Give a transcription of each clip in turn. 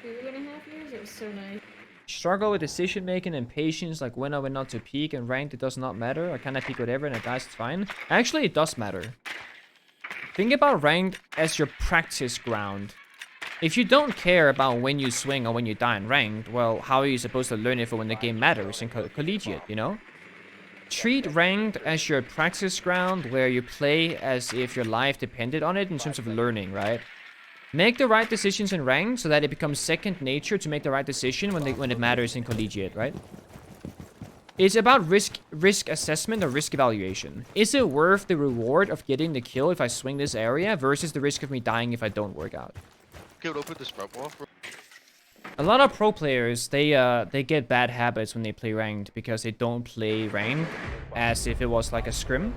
2.5 years. It was so nice. Struggle with decision making and patience, like when or when not to peek, and ranked it does not matter. I cannot peek whatever and it dies, it's fine. Actually, it does matter. Think about ranked as your practice ground. If you don't care about when you swing or when you die in ranked, well, how are you supposed to learn it for when the game matters in collegiate, you know? Treat ranked as your practice ground where you play as if your life depended on it in terms of learning, right? Make the right decisions in ranked so that it becomes second nature to make the right decision when it matters in collegiate, right? It's about risk assessment or risk evaluation. Is it worth the reward of getting the kill if I swing this area versus the risk of me dying if I don't work out? Open the sprout wall. A lot of pro players, they get bad habits when they play ranked because they don't play ranked as if it was like a scrim.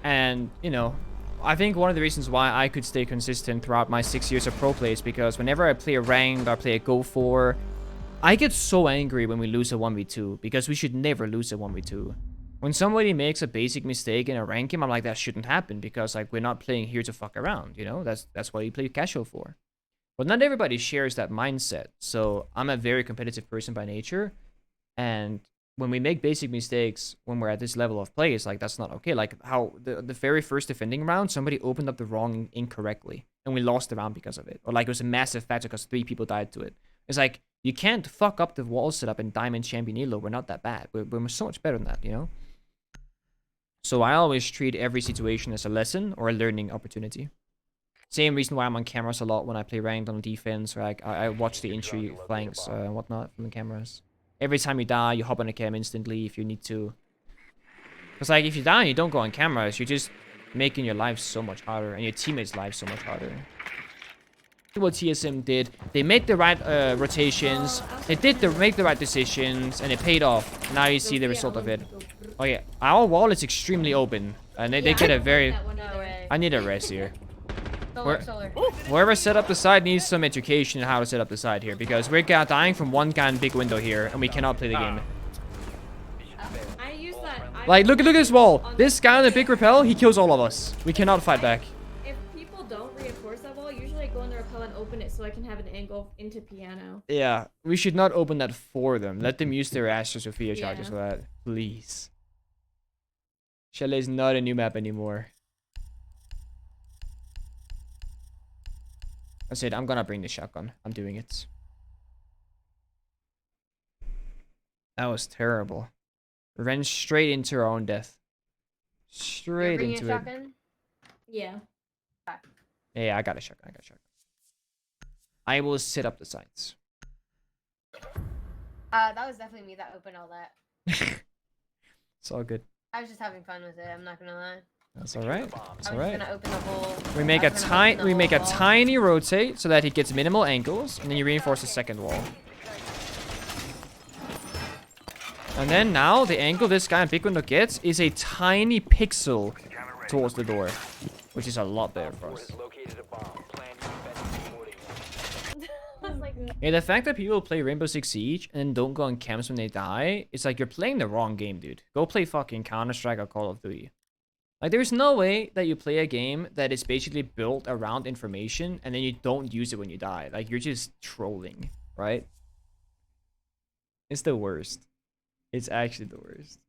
And, you know, I think one of the reasons why I could stay consistent throughout my 6 years of pro play is because whenever I play a ranked or play a go for, I get so angry when we lose a 1v2 because we should never lose a 1v2. When somebody makes a basic mistake in a rank game, I'm like, that shouldn't happen because like we're not playing here to fuck around, you know? That's what you play casual for. But not everybody shares that mindset. So I'm a very competitive person by nature, and when we make basic mistakes when we're at this level of play, it's like that's not okay. Like how the very first defending round, somebody opened up the wrong incorrectly, and we lost the round because of it. Or like it was a massive factor because 3 people died to it. It's like you can't fuck up the wall setup in Diamond Champion Elo. We're not that bad. We're so much better than that, you know. So I always treat every situation as a lesson or a learning opportunity. Same reason why I'm on cameras a lot when I play ranked on defense, or like I watch the entry flanks and whatnot from the cameras. Every time you die, you hop on a cam instantly if you need to. Because like if you die and you don't go on cameras, you're just making your life so much harder and your teammates' lives so much harder. What TSM did, they made the right rotations, they make the right decisions, and it paid off. Now you see the result of it. Oh yeah, our wall is extremely open, and they get a very... I need a rest here. Whoever set up the side needs some education on how to set up the side here, because we're dying from one guy in big window here, and we cannot play the game. I use that. Like, look at this wall. This guy on the big rappel, he kills all of us. We cannot fight back. If people don't reinforce that wall, usually I go in the rappel and open it so I can have an angle into piano. Yeah, we should not open that for them. Let them use their Astro Sophia charges for that, please. Chalet is not a new map anymore. I said, I'm gonna bring the shotgun. I'm doing it. That was terrible. We ran straight into our own death. Straight into it. Shotgun? Yeah. Yeah, I got a shotgun. I will set up the sights. That was definitely me that opened all that. It's all good. I was just having fun with it, I'm not gonna lie. That's all right. That's all I was right. gonna open the whole... We make a tiny rotate so that he gets minimal angles, and then you reinforce the second wall. And then now the angle this guy in big window gets is a tiny pixel towards the door, which is a lot better for us. Yeah, the fact that people play Rainbow Six Siege and don't go on camps when they die, it's like you're playing the wrong game, dude. Go play fucking Counter-Strike or Call of Duty. Like, there's no way that you play a game that is basically built around information and then you don't use it when you die. Like, you're just trolling, right? It's the worst. It's actually the worst.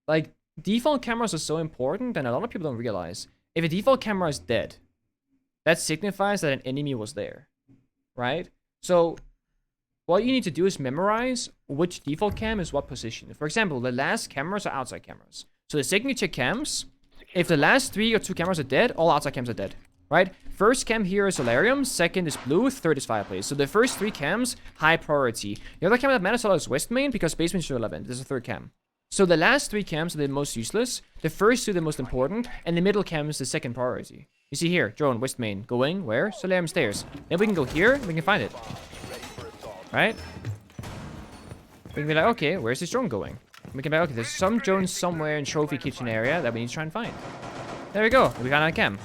Like, default cameras are so important and a lot of people don't realize. If a default camera is dead, that signifies that an enemy was there, right? So, what you need to do is memorize which default cam is what position. For example, the last cameras are outside cameras. So the signature cams, if the last 3 or 2 cameras are dead, all outside cams are dead, right? First cam here is Solarium, second is Blue, third is Fireplace. So the first 3 cams, high priority. The other cam that matters a lot is West Main, because Basement is irrelevant. There's a third cam. So the last 3 cams are the most useless, the first 2 the most important, and the middle cam is the second priority. You see here, drone, West Main, going where? Solarium stairs. Then we can go here, we can find it. Right? We can be like, okay, where's this drone going? We can be like, okay, there's some drone somewhere in Trophy Kitchen area that we need to try and find. There we go. We found a cam.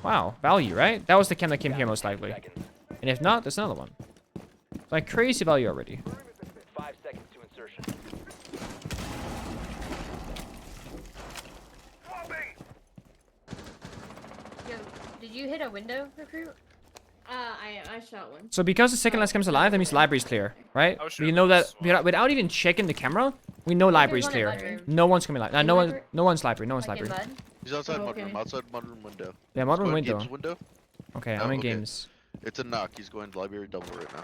Wow, value, right? That was the cam that came here most likely. And if not, there's another one. It's like crazy value already. 5 seconds to insertion. Yo, did you hit a window, recruit? I shot one. So because the second last camera's alive, that means library's clear, right? Oh, We shit. know that without even checking the camera, we know library's one in clear. bedroom. No one's coming live. In No one. library? No one's library. No one's Like in library. mud. He's outside Oh, mudroom. okay. Outside mudroom window. Yeah, He's modern going window. Games window. Okay, Oh, I'm in okay. games. It's a knock. He's going to library double right now.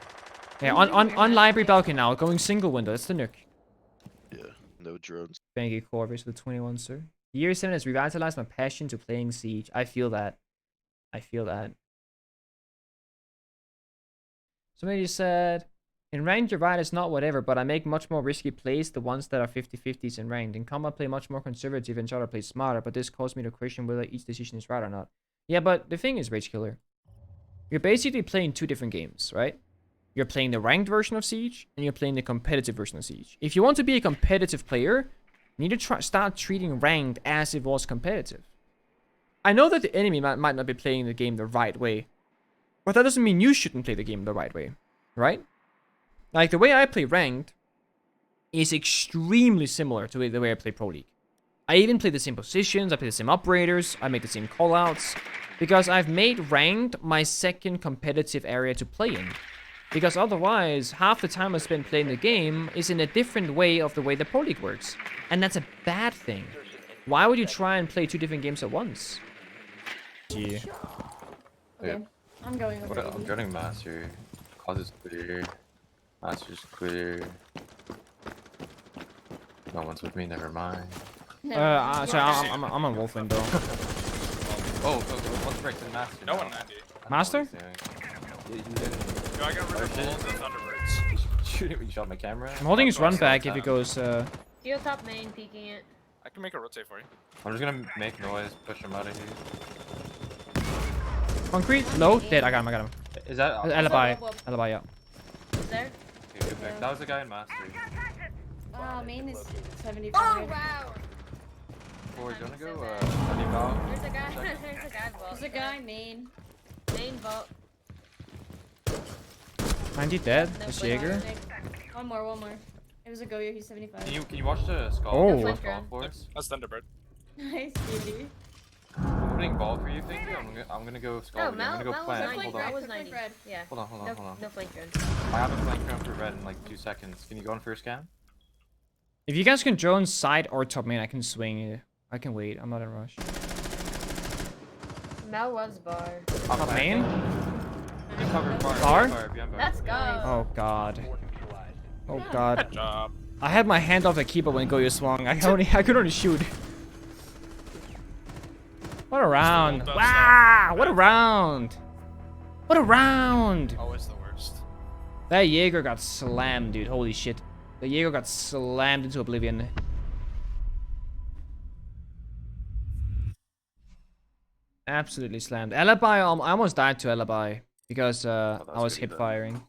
Yeah, on library balcony now. Going single window. That's the nuke. Yeah. No drones. Thank you, Corvus, for the 21, sir. Year 7 has revitalized my passion to playing Siege. I feel that. I feel that. Somebody said, in ranked, you're right, it's not whatever, but I make much more risky plays, the ones that are 50-50s in ranked. In combat, play much more conservative and try to play smarter, but this caused me to question whether each decision is right or not. Yeah, but the thing is, Rage Killer, you're basically playing two different games, right? You're playing the ranked version of Siege, and you're playing the competitive version of Siege. If you want to be a competitive player, you need to start treating ranked as if it was competitive. I know that the enemy might not be playing the game the right way, but that doesn't mean you shouldn't play the game the right way, right? Like, the way I play ranked is extremely similar to the way I play Pro League. I even play the same positions, I play the same operators, I make the same callouts, because I've made ranked my second competitive area to play in. Because otherwise, half the time I spend playing the game is in a different way of the way the Pro League works. And that's a bad thing. Why would you try and play two different games at once? Yeah. Okay. I'm going over. I'm AD. getting master. Cause is clear. Master's clear. No one's with me, never mind. No, Sorry, I'm on Wolf window. Oh, what's breaks in master? No now? one, Andy. Master? You Yo, I got rid of Oh, all shit. the Thunderbirds. shoot it when you shot my camera? I'm holding his Oh, run I back saw if it that. goes, Steel top main, peeking it. I can make a rotate for you. I'm just gonna make noise, push him out of here. concrete, low, dead. I got him. Is that? Alibi. Whoa, whoa, whoa. Alibi, yeah. Is there? Okay, good pick. That was the guy in master. Main is 75. Oh wow! Boy, do you wanna I'm go? so Honey Bow? There's a guy. There's a guy vault. There's a guy main. Main vault. 90 dead. No That's flank. Jaeger. One more. It was a Goyo, he's 75. Can you watch the skull? Oh. The skull for us? That's Thunderbird. Nice, cutie. I'm putting ball for you, Pengu. I'm gonna go skull. Oh, I'm gonna go Mal was plant. 90. Hold Mal on. was Flank 90. red. Yeah. Hold on. No flank run. I have a flank round for red in like 2 seconds. Can you go on first scan? If you guys can drone side or top main, I can swing. I can wait. I'm not in a rush. Mal was bar. I'm Top main? You covered bar. Bar? Behind bar. Let's go. Oh god. Oh god. Good job. I had my hand off the keyboard when Goyo swung. I could only shoot. What a round. Still Wow! What a round! What a round! Always the worst. That Jaeger got slammed, dude. Holy shit. The Jaeger got slammed into oblivion. Absolutely slammed. Alibi, I almost died to Alibi because I was pretty hip bad. firing.